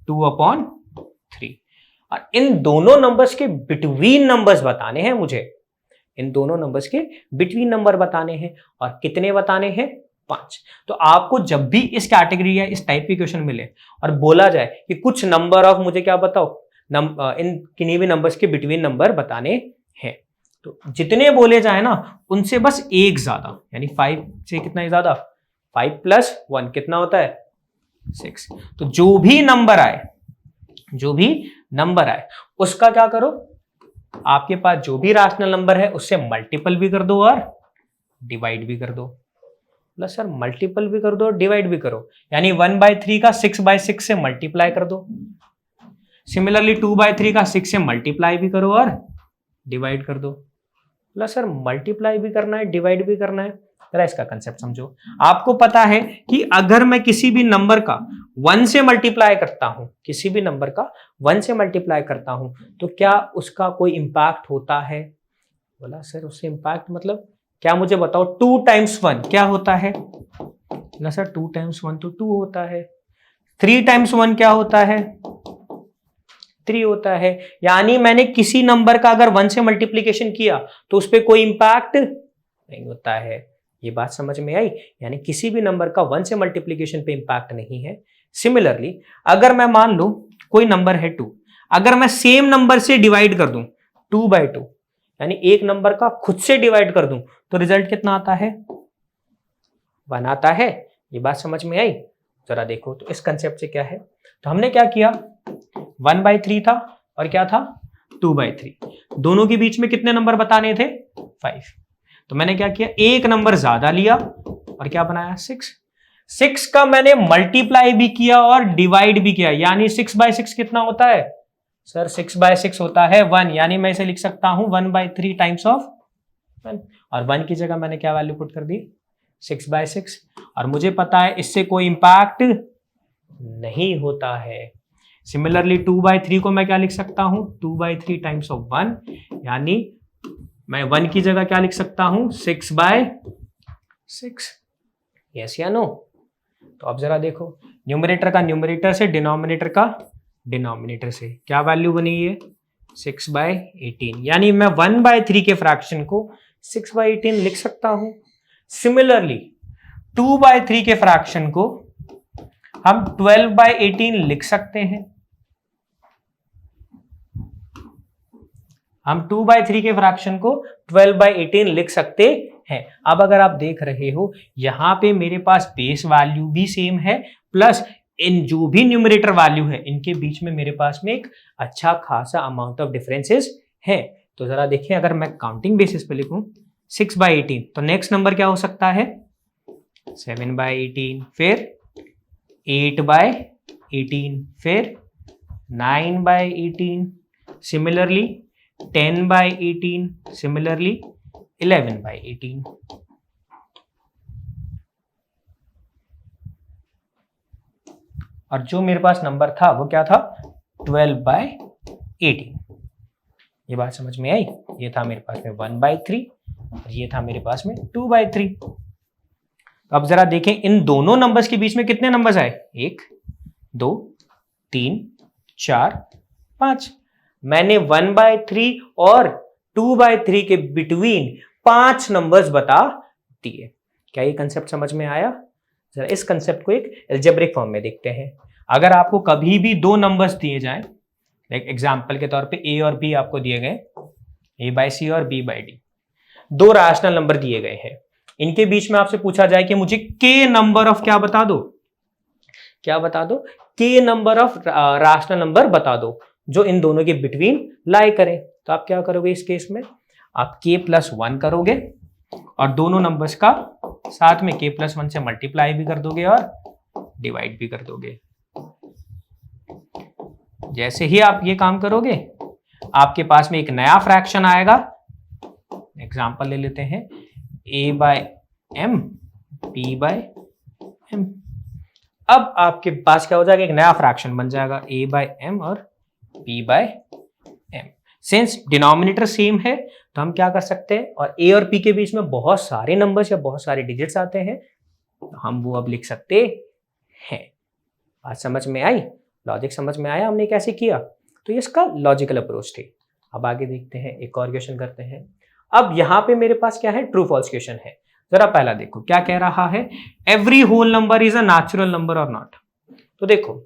2/3। और इन दोनों नंबर्स के बिटवीन नंबर्स बताने हैं मुझे। इन दोनों नंबर्स के बिटवीन नंबर बताने हैं। और कितने बताने हैं? 5। तो आपको जब भी इस कैटेगरी या इस टाइप की क्वेश्चन मिले और बोला जाए कि कुछ नंबर ऑफ मुझे क्या बताओ, इन किन्हीं भी नंबर्स के बिटवीन नंबर बताने हैं, तो जितने बोले जाए ना उनसे बस एक ज्यादा, यानी 5 से कितना ज्यादा? 5 + 1 कितना होता है? 6। तो जो भी नंबर आए उसका क्या करो, आपके पास जो भी रैशनल नंबर है उससे मल्टीपल भी कर दो और डिवाइड भी कर दो। प्लस सर मल्टीपल भी कर दो और डिवाइड भी करो, यानी 1/3 का 6/6 से मल्टीप्लाई कर दो। सिमिलरली 2/3 का 6 से मल्टीप्लाई भी करो और डिवाइड कर दो। प्लस सर मल्टीप्लाई भी करना है, डिवाइड भी करना है। जरा इसका कंसेप्ट समझो। आपको पता है कि अगर मैं किसी भी नंबर का 1 से मल्टीप्लाई करता हूं, किसी भी नंबर का 1 से मल्टीप्लाई करता हूं, तो क्या उसका कोई इंपैक्ट होता है? बोला सर उससे इंपैक्ट मतलब क्या, मुझे बताओ। 2 × 1 क्या होता है? बोला सर 2 × 1 तो 2 होता है। 3 × 1 क्या होता है? 3 होता है। यानी मैंने किसी नंबर का अगर 1 से मल्टीप्लीकेशन किया तो उस पर कोई इंपैक्ट नहीं होता है। ये बात समझ में आई? यानी किसी भी नंबर का 1 से मल्टीप्लीकेशन पे इंपैक्ट नहीं है। सिमिलरली अगर मैं मान लो कोई नंबर है 2, अगर मैं सेम नंबर से डिवाइड कर दूं 2/2, यानी एक नंबर का खुद से डिवाइड कर दूं, तो रिजल्ट कितना आता है? 1 आता है। ये बात समझ में आई? जरा देखो तो इस कंसेप्ट से क्या है। तो हमने क्या किया, 1/3 था और क्या था? 2/3। दोनों के बीच में कितने नंबर बताने थे? 5। तो मैंने क्या किया, एक नंबर ज्यादा लिया और क्या बनाया? 6। 6 का मैंने मल्टीप्लाई भी किया और डिवाइड भी किया, यानी 6/6 कितना होता है? सर 6/6 होता है 1, यानी मैं इसे लिख सकता हूं 1/3 टाइम्स ऑफ 1। और 1 की जगह मैंने क्या वैल्यू पुट कर दी? 6/6। और मुझे पता है इससे कोई इंपैक्ट नहीं होता है। सिमिलरली 2/3 को मैं क्या लिख सकता हूं? 2/3 टाइम्स ऑफ 1, यानी मैं 1 की जगह क्या लिख सकता हूं? 6/6। यस या नो? तो अब जरा देखो, न्यूमरेटर का न्यूमरेटर से, डिनोमिनेटर का डिनोमिनेटर से क्या वैल्यू बनी है? 6/18। यानी मैं 1/3 के फ्रैक्शन को 6/18 लिख सकता हूं। सिमिलरली 2/3 के फ्रैक्शन को हम 12/18 लिख सकते हैं। हम 2/3 के फ्रैक्शन को 12/18 लिख सकते हैं। अब अगर आप देख रहे हो यहां पे मेरे पास बेस वैल्यू भी सेम है, प्लस इन जो भी न्यूमरेटर वैल्यू है इनके बीच में मेरे पास में एक अच्छा खासा अमाउंट ऑफ डिफरेंसेस है। तो जरा देखिए, अगर मैं काउंटिंग बेसिस पे लिखूं 6/18, तो नेक्स्ट नंबर क्या हो सकता है? 7/18, फिर 8/18, फिर 9/18, सिमिलरली 10/18, सिमिलरली 11/18। और जो मेरे पास नंबर था वो क्या था? 12/18। ये बात समझ में आई? ये था मेरे पास में 1/3 और ये था मेरे पास में 2/3। अब जरा देखें इन दोनों नंबर्स के बीच में कितने नंबर्स आए? 1, 2, 3, 4, 5। मैंने 1/3 और 2/3 के बिटवीन 5 नंबर्स बता दिए। क्या ये कंसेप्ट समझ में आया? जरा इस कंसेप्ट को एक एल्जेब्रिक फॉर्म में देखते हैं। अगर आपको कभी भी दो नंबर्स दिए जाएं, लाइक एग्जांपल के तौर पे a और b आपको दिए गए, a/c और b/d, दो रैशनल नंबर दिए गए हैं, इनके बीच में आपसे पूछा जाए कि मुझे k नंबर ऑफ क्या बता दो, क्या बता दो, k number of rational number बता दो जो इन दोनों के बिटवीन लाई करें। तो आप क्या करोगे इस केस में, आप k+1 करोगे और दोनों नंबर्स का साथ में k+1 से मल्टीप्लाई भी कर दोगे और डिवाइड भी कर दोगे। जैसे ही आप ये काम करोगे आपके पास में एक नया फ्रैक्शन आएगा, एग्जांपल ले लेते हैं a/m b/m। अब आपके पास क्या हो जाएगा, एक नया फ्रैक्शन बन जाएगा a/m और b/m। सिंस डिनोमिनेटर सेम है तो हम क्या कर सकते हैं, और a और p के बीच में बहुत सारे नंबर्स या बहुत सारे डिजिट्स आते हैं, तो हम वो अब लिख सकते हैं। बात समझ में आई, लॉजिक समझ में आया हमने कैसे किया, तो ये इसका लॉजिकल अप्रोच थी। अब आगे देखते हैं, एक और क्वेश्चन करते हैं। अब यहां पे मेरे पास क्या है, ट्रू फॉल्स क्वेश्चन है। जरा पहला देखो क्या कह रहा है, every whole number is a natural number और नॉट। तो देखो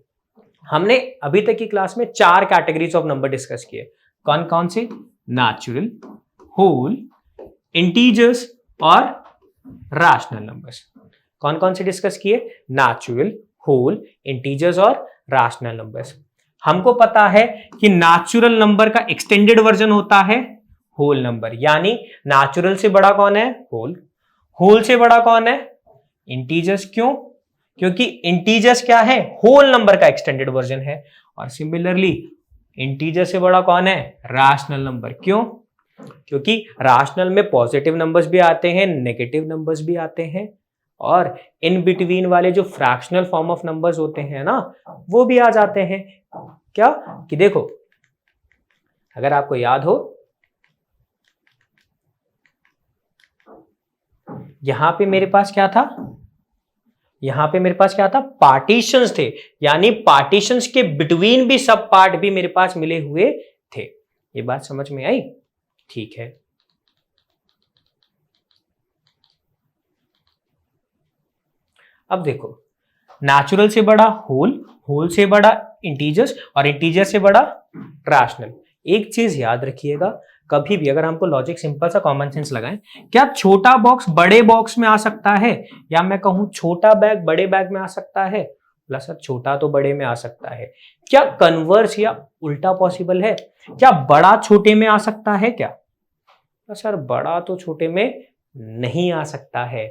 हमने अभी तक की क्लास में 4 कैटेगरीज ऑफ नंबर डिस्कस किए, कौन कौन से, नेचुरल, होल, इंटीजर्स और रैशनल नंबर्स। कौन कौन से डिस्कस किए, नेचुरल, होल, इंटीजर्स और रैशनल नंबर्स। हमको पता है कि नेचुरल नंबर का एक्सटेंडेड वर्जन होता है होल नंबर, यानी नेचुरल से बड़ा कौन है, होल, होल से बड़ा कौन है, इंटीजर्स। क्यों, क्योंकि इंटीजर्स क्या है, होल नंबर का एक्सटेंडेड वर्जन है। और सिमिलरली इंटीजर से बड़ा कौन है, रैशनल नंबर। क्यों, क्योंकि रैशनल में पॉजिटिव नंबर्स भी आते हैं, नेगेटिव नंबर्स भी आते हैं, और इन बिटवीन वाले जो फ्रैक्शनल फॉर्म ऑफ नंबर्स होते हैं ना, वो भी आ जाते हैं। क्या कि देखो अगर आपको याद हो, यहां पे मेरे पास क्या था, यहां पे मेरे पास क्या था, पार्टीशंस थे, यानी पार्टीशंस के बिटवीन भी सब पार्ट भी मेरे पास मिले हुए थे। ये बात समझ में आई, ठीक है। अब देखो नेचुरल से बड़ा होल, होल से बड़ा इंटीजर्स और इंटीजर से बड़ा रैशनल। एक चीज याद रखिएगा, कभी भी अगर हमको लॉजिक सिंपल सा कॉमन सेंस लगाएं, क्या छोटा बॉक्स बड़े बॉक्स में आ सकता है, या मैं कहूं छोटा बैग बड़े बैग में आ सकता है, बोला सर छोटा तो बड़े में आ सकता है। क्या कन्वर्स या उल्टा पॉसिबल है, क्या बड़ा छोटे में आ सकता है क्या, सर बड़ा तो छोटे में नहीं आ सकता है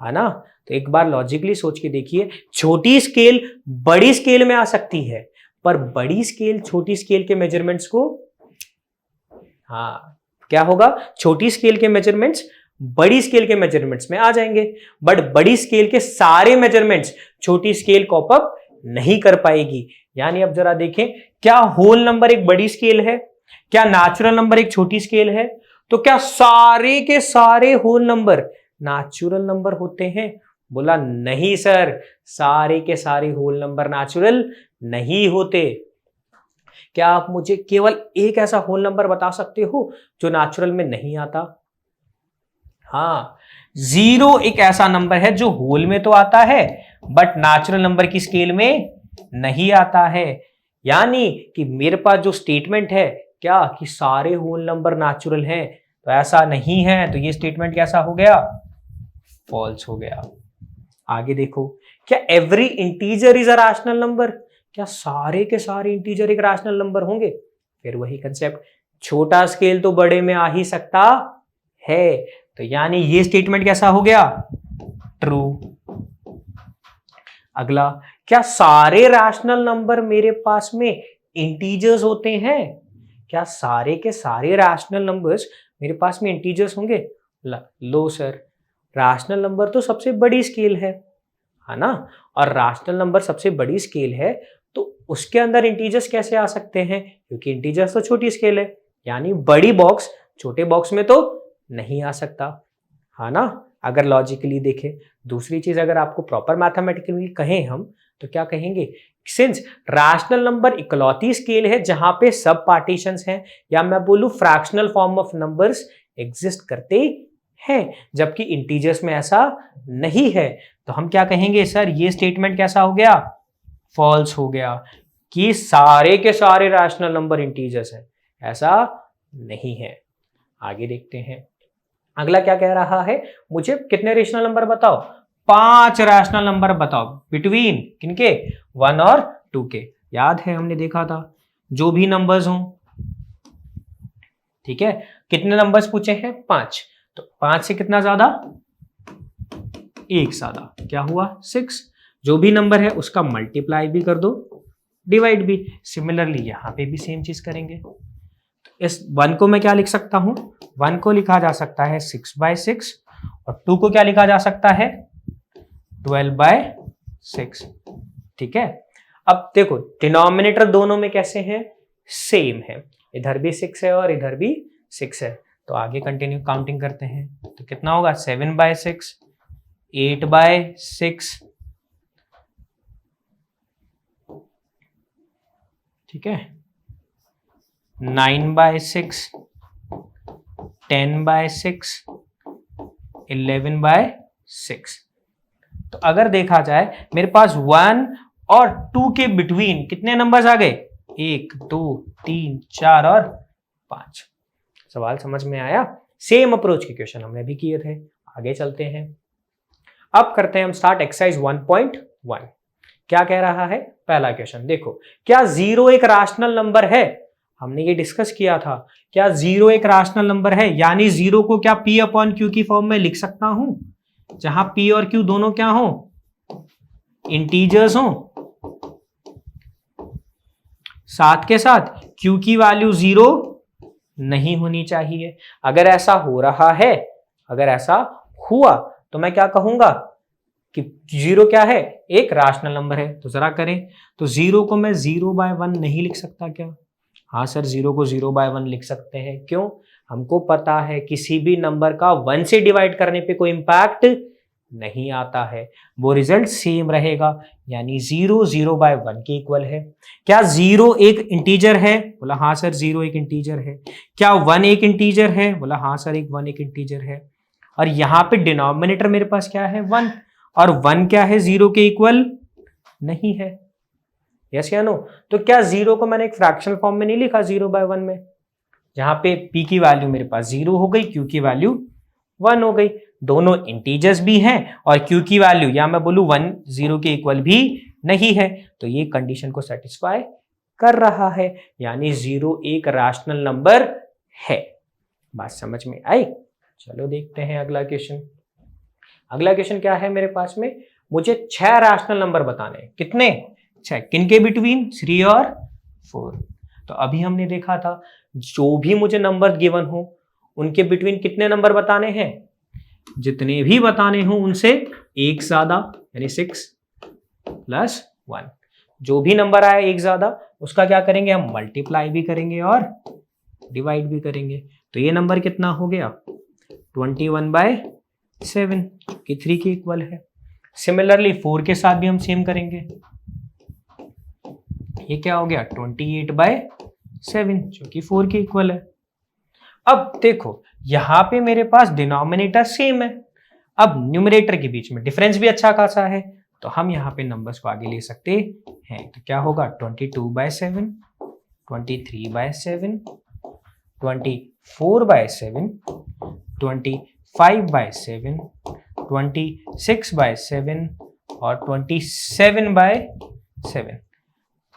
ना। तो एक बार लॉजिकली सोच के देखिए, छोटी स्केल बड़ी स्केल में आ सकती है, पर बड़ी स्केल छोटी स्केल के मेजरमेंट्स को, हाँ क्या होगा, छोटी स्केल के मेजरमेंट्स बड़ी स्केल के मेजरमेंट्स में आ जाएंगे, बट बड़ी स्केल के सारे मेजरमेंट्स छोटी स्केल कॉप अप नहीं कर पाएगी। यानी अब जरा देखें, क्या होल नंबर एक बड़ी स्केल है, क्या नेचुरल नंबर एक छोटी स्केल है, तो क्या सारे के सारे होल नंबर नेचुरल नंबर होते हैं, बोला नहीं सर, सारे के सारे होल नंबर नेचुरल नहीं होते। क्या आप मुझे केवल एक ऐसा होल नंबर बता सकते हो जो नेचुरल में नहीं आता, हाँ 0 एक ऐसा नंबर है जो होल में तो आता है बट नेचुरल नंबर की स्केल में नहीं आता है। यानी कि मेरे पास जो स्टेटमेंट है क्या कि सारे होल नंबर नेचुरल हैं, तो ऐसा नहीं है, तो ये स्टेटमेंट कैसा हो गया, फॉल्स हो गया। आगे देखो, क्या every integer is a rational number, क्या सारे के सारे इंटीजर एक रैशनल नंबर होंगे, फिर वही कंसेप्ट, छोटा स्केल तो बड़े में आ ही सकता है, तो यानी ये स्टेटमेंट कैसा हो गया, ट्रू। अगला, क्या सारे रैशनल नंबर मेरे पास में इंटीजर्स होते हैं, क्या सारे के सारे रैशनल नंबर्स मेरे पास में इंटीजर्स होंगे, लो सर, रैशनल नंबर तो सबसे बड़ी स्केल है ना, और रैशनल नंबर सबसे बड़ी स्केल है तो उसके अंदर इंटीजर्स कैसे आ सकते हैं, क्योंकि इंटीजर्स तो छोटी स्केल है, यानी बड़ी बॉक्स छोटे बॉक्स में तो नहीं आ सकता, है ना, अगर लॉजिकली देखें। दूसरी चीज, अगर आपको प्रॉपर मैथमेटिकली कहें हम, तो क्या कहेंगे, सिंस रैशनल नंबर इकलौती स्केल है जहां पे सब पार्टीशंस हैं, या मैं बोलूं fractional form of numbers exist करते हैं, जबकि इंटीजर्स में ऐसा नहीं है, तो हम क्या कहेंगे सर, ये स्टेटमेंट कैसा हो गया, फॉल्स हो गया कि सारे के सारे रैशनल नंबर इंटीजर्स हैं, ऐसा नहीं है। आगे देखते हैं, अगला क्या कह रहा है, मुझे कितने रेशनल नंबर बताओ, 5 रैशनल नंबर बताओ बिटवीन किनके, 1 और 2 के। याद है हमने देखा था जो भी नंबर्स हों, ठीक है, कितने नंबर्स पूछे हैं, 5, तो 5 से कितना ज्यादा, 1 ज्यादा, क्या हुआ 6। जो भी नंबर है उसका मल्टीप्लाई भी कर दो, डिवाइड भी। सिमिलरली यहां पे भी सेम चीज करेंगे। इस 1 को मैं क्या लिख सकता हूं, 1 को लिखा जा सकता है 6/6 और 2 को क्या लिखा जा सकता है 12/6। ठीक है, अब देखो डिनोमिनेटर दोनों में कैसे हैं, सेम है, इधर भी 6 है और इधर भी 6 है। तो आगे कंटिन्यू काउंटिंग करते हैं, तो कितना होगा 7/6, 8/6, ठीक है, 9/6, 10/6, 11/6। तो अगर देखा जाए मेरे पास 1 और 2 के बिटवीन कितने नंबर्स आ गए, 1 2 3 4 और 5। सवाल समझ में आया। सेम अप्रोच के क्वेश्चन हमने भी किए थे। आगे चलते हैं, अब करते हैं हम स्टार्ट एक्सरसाइज 1.1। क्या कह रहा है, पहला क्वेश्चन देखो, क्या 0 एक रैशनल नंबर है, हमने ये डिस्कस किया था, क्या 0 एक रैशनल नंबर है, यानी 0 को क्या P/Q की फॉर्म में लिख सकता हूं, जहां P और Q दोनों क्या हो, इंटीजर्स हो, साथ के साथ Q की वैल्यू 0 नहीं होनी चाहिए। अगर ऐसा हो रहा है, अगर ऐसा हुआ तो मैं क्या कहूंगा कि 0 क्या है, एक रैशनल नंबर है। तो जरा करें, तो 0 को मैं 0/1 नहीं लिख सकता क्या, हाँ सर 0 को 0/1 लिख सकते हैं। क्यों, हमको पता है किसी भी नंबर का 1 से डिवाइड करने पे कोई इंपैक्ट नहीं आता है, वो रिजल्ट सेम रहेगा, यानी 0 0/1 के इक्वल है। क्या 0 एक इंटीजर है, बोला हाँ सर 0 एक इंटीजर है। क्या 1 एक इंटीजर है, बोला हाँ सर 1 एक इंटीजर है। और यहां पे डिनोमिनेटर मेरे पास क्या है 1, और 1 क्या है 0 के इक्वल नहीं है, यस या नो। तो क्या 0 को मैंने एक फ्रैक्शनल फॉर्म में नहीं लिखा 0/1 में, जहां पे p की वैल्यू मेरे पास 0 हो गई, q की वैल्यू 1 हो गई, दोनों इंटीजर्स भी हैं और q की वैल्यू या मैं बोलूं 1 0 के इक्वल भी नहीं है, तो ये कंडीशन को सेटिस्फाई कर रहा है, यानी 0 एक रैशनल नंबर है। बात समझ में आई। चलो देखते हैं अगला क्वेश्चन। अगला क्वेश्चन क्या है मेरे पास में, मुझे 6 रैशनल नंबर बताने हैं, कितने 6, किनके बिटवीन 3 और 4। तो अभी हमने देखा था जो भी मुझे नंबर गिवन हो उनके बिटवीन कितने नंबर बताने हैं, जितने भी बताने हो उनसे एक ज्यादा, यानी 6 + 1। जो भी नंबर आया एक ज्यादा उसका क्या करेंगे हम, मल्टीप्लाई भी करेंगे और डिवाइड भी करेंगे। तो ये नंबर कितना हो गया 21/7, कि 3 के इक्वल है। सिमिलरली 4 के साथ भी हम सेम करेंगे, ये क्या हो गया 28/7, जो कि 4 के इक्वल है। अब देखो यहां पे मेरे पास डिनोमिनेटर सेम है, अब न्यूमरेटर के बीच में डिफरेंस भी अच्छा खासा है, तो हम यहाँ पे नंबर्स को आगे ले सकते हैं। तो क्या होगा 22/7, 23/7, 24/7, 25/7, 26/7 और 27/7।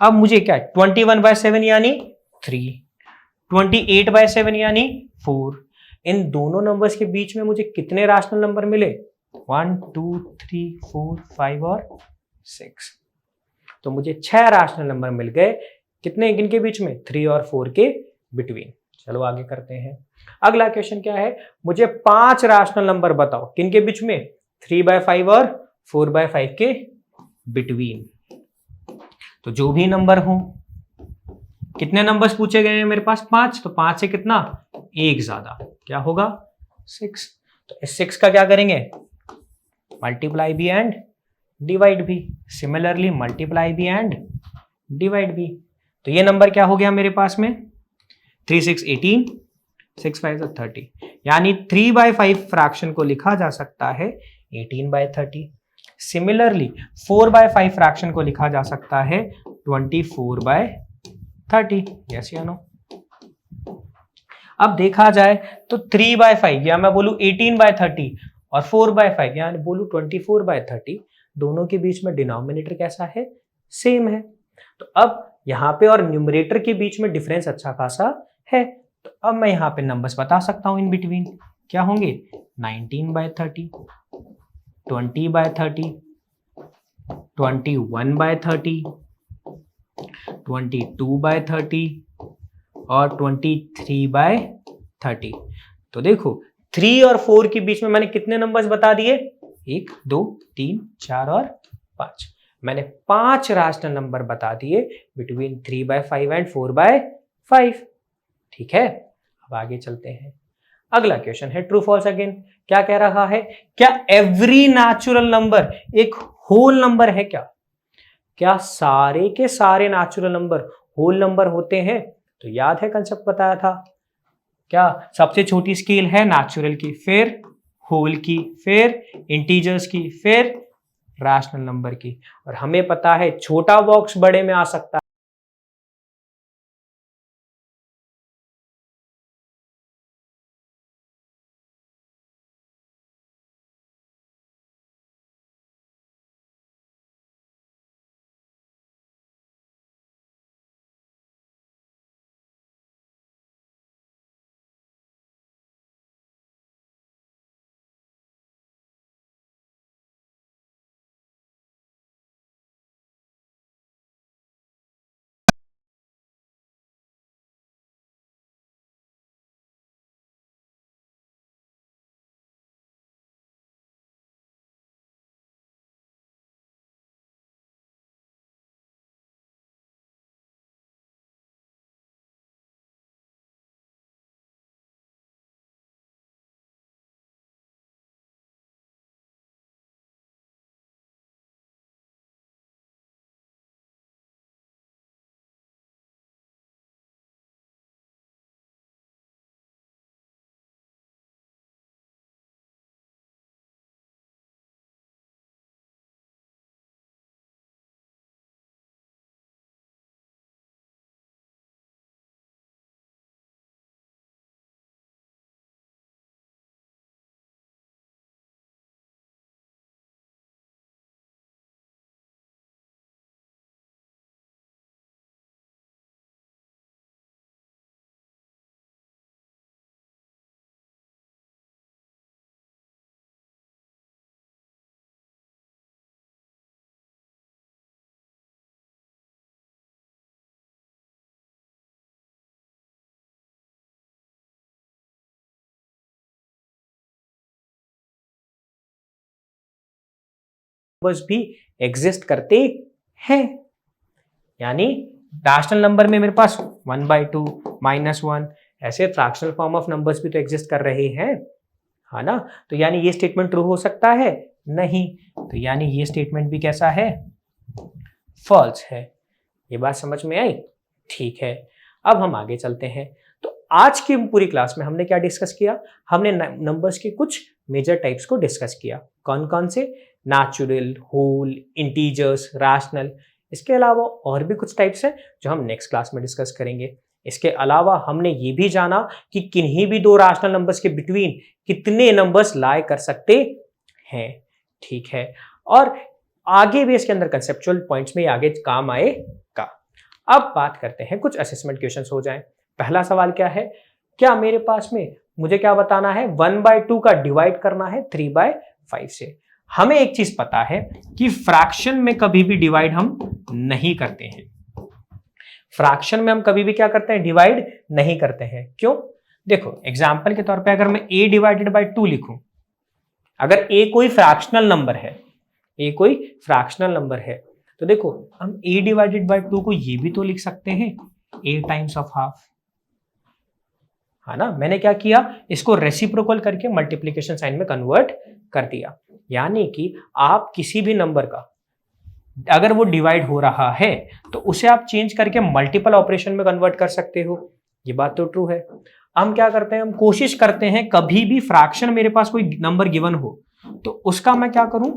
अब मुझे क्या है 21/7 यानी 3, 28/7 यानी 4। इन दोनों नंबर्स के बीच में मुझे कितने रैशनल नंबर मिले, 1 2 3 4 5 और 6। तो मुझे 6 रैशनल नंबर मिल गए, कितने, किनके बीच में, 3 और 4 के बिटवीन। चलो आगे करते हैं। अगला क्वेश्चन क्या है, मुझे 5 रैशनल नंबर बताओ, किनके बीच में, 3/5 और 4/5 के बिटवीन। तो जो भी नंबर हो, कितने नंबर्स पूछे गए हैं मेरे पास 5, तो 5 से कितना, एक ज्यादा, क्या होगा 6। तो इस 6 का क्या करेंगे, मल्टीप्लाई भी एंड डिवाइड भी। सिमिलरली मल्टीप्लाई भी एंड डिवाइड भी। तो ये नंबर क्या हो गया मेरे पास में 3 6 18, 6 5 30, यानी 3/5 फ्रैक्शन को लिखा जा सकता है 18/30। सिमिलरली 4/5 फ्रैक्शन को लिखा जा सकता है 24/30। यस या नो? अब देखा जाए तो 3/5 या मैं बोलूं 18/30 और 4/5 या बोलूं 24/30, दोनों के बीच में डिनोमिनेटर कैसा है? सेम है। तो अब यहाँ पे और न्यूमरेटर के बीच में डिफरेंस अच्छा खासा है। तो अब मैं यहाँ पे नंबर्स बता सकता हूं इन बिटवीन। क्या होंगे? 19/30, 20/30, 21/30, 22/30 और 23/30। तो देखो 3 और 4 के बीच में मैंने कितने नंबर्स बता दिए? 1, 2, 3, 4 और 5। मैंने 5 रैशनल नंबर बता दिए बिटवीन 3/5 एंड 4/5। ठीक है, अब आगे चलते हैं। अगला क्वेश्चन है ट्रू फॉल्स अगेन। क्या कह रहा है? क्या एवरी नेचुरल नंबर एक होल नंबर है? क्या सारे के सारे नेचुरल नंबर होल नंबर होते हैं? तो याद है कंसेप्ट बताया था। क्या सबसे छोटी स्केल है नेचुरल की, फिर होल की, फिर इंटीजर्स की, फिर रैशनल नंबर की। और हमें पता है छोटा बॉक्स बड़े में आ सकता है। नंबर्स भी एग्जिस्ट करते हैं। यानी रैशनल नंबर में मेरे पास 1/2, -1 ऐसे फ्रैक्शनल फॉर्म ऑफ नंबर्स भी तो एग्जिस्ट कर रहे हैं, है ना? तो यानी ये स्टेटमेंट ट्रू हो सकता है? नहीं। तो यानी ये स्टेटमेंट भी कैसा है? फॉल्स है। ये बात समझ में आई? ठीक है, अब हम आगे चलते हैं। तो आज की पूरी क्लास में हमने क्या डिस्कस किया? हमने नंबर्स के कुछ मेजर टाइप्स को डिस्कस किया। कौन कौन से? Natural, whole, integers, rational. इसके अलावा और भी कुछ टाइप्स हैं जो हम नेक्स्ट क्लास में डिस्कस करेंगे। इसके अलावा हमने ये भी जाना कि किन्हीं भी दो रैशनल नंबर्स के बिटवीन कितने नंबर्स लाई कर सकते हैं। ठीक है, और आगे भी इसके अंदर कंसेप्चुअल पॉइंट्स में आगे काम आएगा। अब बात करते हैं, कुछ असेसमेंट क्वेश्चंस हो जाएं। पहला सवाल क्या है? क्या मेरे पास में मुझे क्या बताना है? 1/2 का डिवाइड करना है 3/5 से। हमें एक चीज पता है कि फ्रैक्शन में कभी भी डिवाइड हम नहीं करते हैं। फ्रैक्शन में हम कभी भी क्या करते हैं? डिवाइड नहीं करते हैं। क्यों? देखो एग्जाम्पल के तौर पे अगर मैं a डिवाइडेड बाई 2 लिखूं, अगर a कोई फ्रैक्शनल नंबर है, a कोई फ्रैक्शनल नंबर है, तो देखो हम a डिवाइडेड बाई 2 को ये भी तो लिख सकते हैं a टाइम्स ऑफ हाफ, है ना? मैंने क्या किया? इसको रेसिप्रोकल करके मल्टीप्लिकेशन साइन में कन्वर्ट कर दिया। यानी कि आप किसी भी नंबर का अगर वो डिवाइड हो रहा है तो उसे आप चेंज करके मल्टीपल ऑपरेशन में कन्वर्ट कर सकते हो। ये बात तो ट्रू है। हम क्या करते हैं? हम कोशिश करते हैं कभी भी फ्रैक्शन मेरे पास कोई नंबर गिवन हो तो उसका मैं क्या करूं?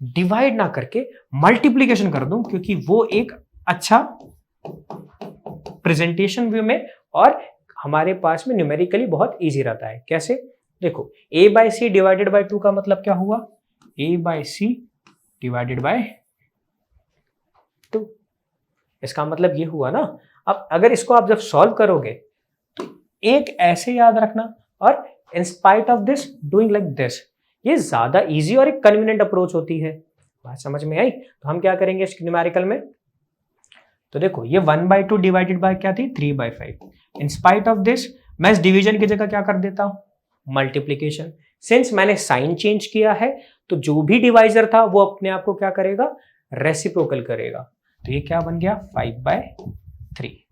डिवाइड ना करके मल्टीप्लीकेशन कर दूं, क्योंकि वो एक अच्छा प्रेजेंटेशन व्यू में और हमारे पास में न्यूमेरिकली बहुत इजी रहता है। कैसे? देखो, a by c divided by 2 का मतलब क्या हुआ? a by c divided by 2। इसका मतलब ये हुआ ना। अब अगर इसको आप जब सॉल्व करोगे तो एक ऐसे याद रखना, और in spite of this doing like this, ये ज्यादा इजी और एक कन्वीनियंट अप्रोच होती है। बात समझ में आई? तो हम क्या करेंगे इस न्यूमेरिकल में? तो देखो, ये 1/2 डिवाइडेड बाय क्या थी? 3/5। इन स्पाइट ऑफ दिस मैं इस डिवीजन की जगह क्या कर देता हूं? मल्टीप्लीकेशन। सिंस मैंने साइन चेंज किया है तो जो भी डिवाइजर था वो अपने आप को क्या करेगा? रेसिप्रोकल करेगा। तो ये क्या बन गया? 5/3।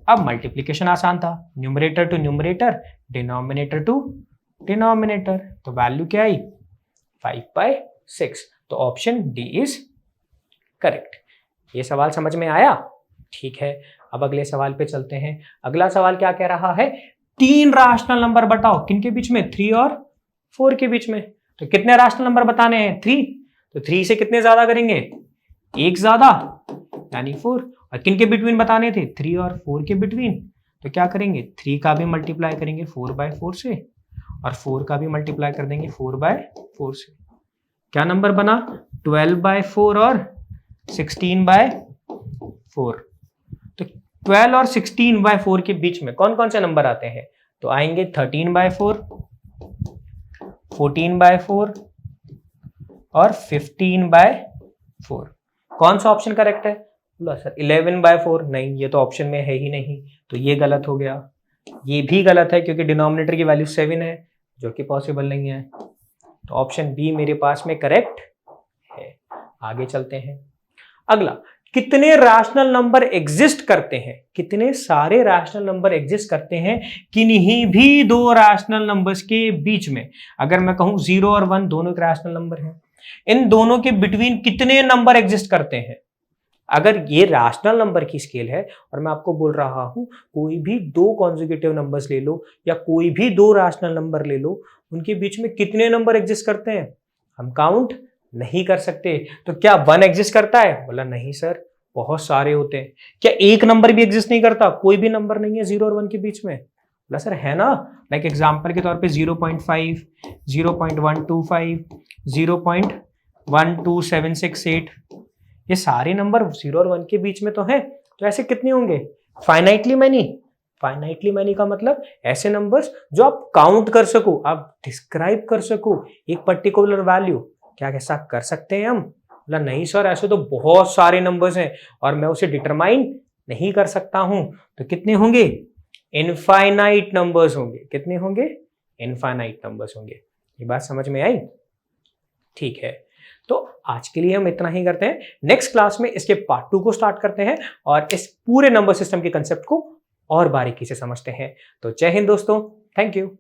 अब मल्टीप्लीकेशन आसान था, numerator to numerator, denominator to denominator, तो वैल्यू क्या आई? 5/6। तो ऑप्शन डी इज करेक्ट। ये सवाल समझ में आया? ठीक है, अब अगले सवाल पे चलते हैं। अगला सवाल क्या कह रहा है? 3 रैशनल नंबर बताओ, किनके बीच में? 3 और 4 के बीच में। तो कितने रैशनल नंबर बताने हैं? 3। तो 3 से कितने ज्यादा करेंगे? एक ज्यादा, यानी 4। और किनके बिटवीन बताने थे? 3 और 4 के बिटवीन। तो क्या करेंगे? 3 का भी मल्टीप्लाई करेंगे 4/4 से, और 4 का भी मल्टीप्लाई कर देंगे 4/4 से। क्या नंबर बना? 12/4 और 16/4। तो 12 और 16/4 के बीच में कौन कौन से नंबर आते हैं? तो आएंगे 13/4, 14/4 और 15/4। कौन सा ऑप्शन करेक्ट है? बोला सर 11/4। नहीं, ये तो ऑप्शन में है ही नहीं, तो ये गलत हो गया। ये भी गलत है क्योंकि डिनोमिनेटर की वैल्यू 7 है, जो कि पॉसिबल नहीं है। तो ऑप्शन बी मेरे पास में करेक्ट है। आगे चलते हैं। अगला, कितने रैशनल नंबर एग्जिस्ट करते हैं? कितने सारे रैशनल नंबर एग्जिस्ट करते हैं किन्हीं भी दो रैशनल नंबर्स के बीच में? अगर मैं कहूं 0 और 1 दोनों एक रैशनल नंबर है, इन दोनों के बिटवीन कितने नंबर एग्जिस्ट करते हैं? अगर ये रैशनल नंबर की स्केल है और मैं आपको बोल रहा हूं कोई भी दो कॉन्जिक्यूटिव नंबर्स ले लो या कोई भी दो रैशनल नंबर ले लो, उनके बीच में कितने नंबर एग्जिस्ट करते हैं? हम काउंट नहीं कर सकते। तो क्या 1 एग्जिस्ट करता है? बोला नहीं सर, बहुत सारे होते हैं। क्या एक नंबर भी एग्जिस्ट नहीं करता? कोई भी नंबर नहीं है 0 और 1 के बीच में? बोला सर है ना। लाइक एग्जांपल के तौर पे 0.5, 0.125, 0.12768, ये सारे नंबर 0 और 1 के बीच में तो हैं। तो ऐसे कितने होंगे? Finitely many. फाइनाइटली मैनी का मतलब ऐसे नंबर्स जो आप काउंट कर सको, आप डिस्क्राइब कर सको एक पर्टिकुलर वैल्यू। क्या ऐसा कर सकते हैं हम? बोला नहीं सर, ऐसे तो बहुत सारे नंबर्स हैं और मैं उसे डिटरमाइन नहीं कर सकता हूं। तो कितने होंगे? इनफाइनाइट नंबर्स होंगे। कितने होंगे? इनफाइनाइट नंबर्स होंगे। ये बात समझ में आई? ठीक है, तो आज के लिए हम इतना ही करते हैं। नेक्स्ट क्लास में इसके पार्ट 2 को स्टार्ट करते हैं और इस पूरे नंबर सिस्टम के कंसेप्ट को और बारीकी से समझते हैं। तो जय हिंद दोस्तों, थैंक यू।